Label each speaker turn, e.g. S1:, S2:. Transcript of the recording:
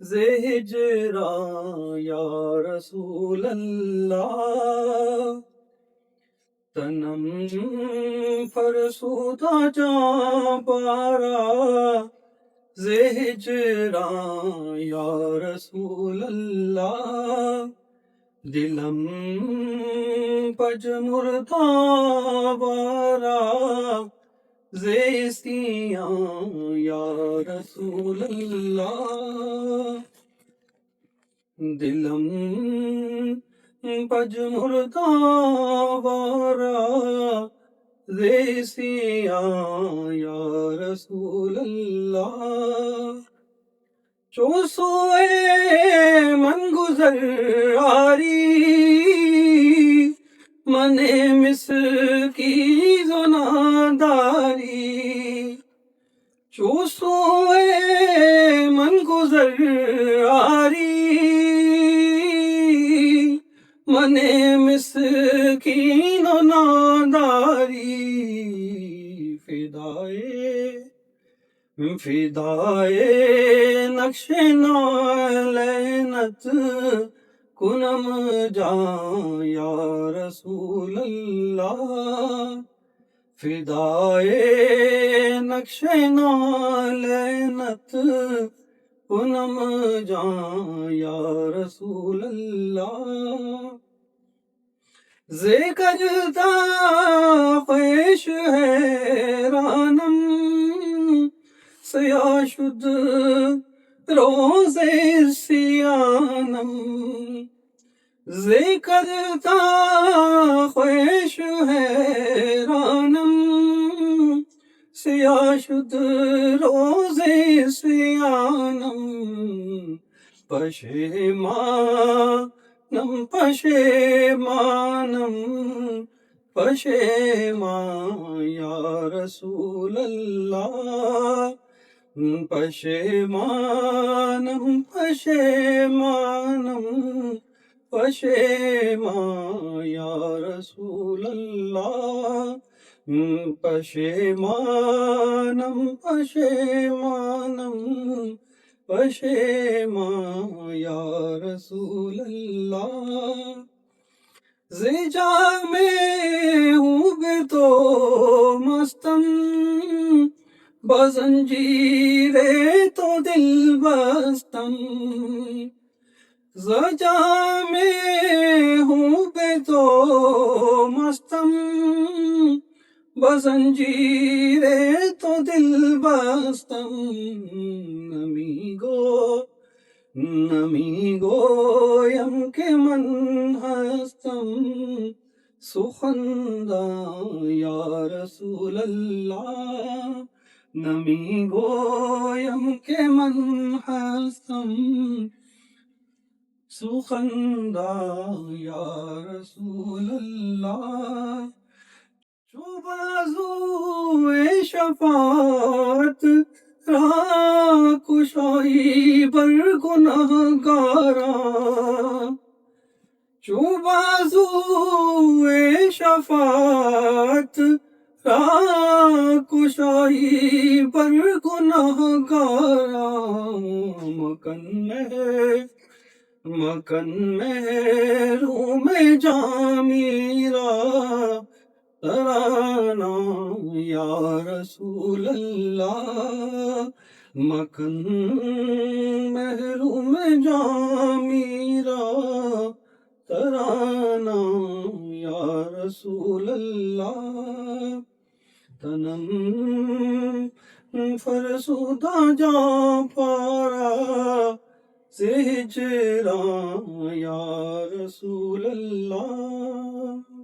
S1: ز ہجراں یا رسول اللہ، تنم فرسودہ جاں پارا، ز ہجراں یا رسول اللہ، دلم پج مردہ بارا، زیستیاں یا رسول اللہ، دلم پج مردہ بارا، زیستیاں یا رسول اللہ، چو سوئے من گزر آری، من مصر کی زناداری، چو سوئے من گزر آری، من مصر کی ناداری، فدائے نقش نالینت کنم جاں یا رسول اللہ، فدائے نقش نالینت کنم جاں یا رسول اللہ، ذکرتا خویش حیرانم، سیاہ شد روز سیانم، ذکرتا خویش حیرانم، سیاہ شد روز سیانم، پشیمانم پشیمانم پشیمان یا رسول اللہ، پشیمانم پشیمانم پشیمان یا رسول اللہ، پشیمانم پشیمانم پشیمان یا رسول اللہ، ز جام ہوں بے تو مستم، بزنجیر تو دل بستم، ز جام ہوں بے تو مستم، بزنجیر تو دل بستم، نمی گویم کہ من ہستم، سخنداں یا رسول اللہ، نمی گویم کہ من ہستم، سخنداں یا رسول اللہ، چو بازوئے شفاعت راہ کشائی بر گنہگاراں، چو بازوئے شفاعت راہ کشائی بر گنہگاراں، مکن محروم جاں میرا، ترانہ یا رسول اللہ، مکن محروم جاں میرا، ترانہ یا رسول اللہ، تنم فرسودہ جاں پارا، ز ہجراں یا رسول اللہ۔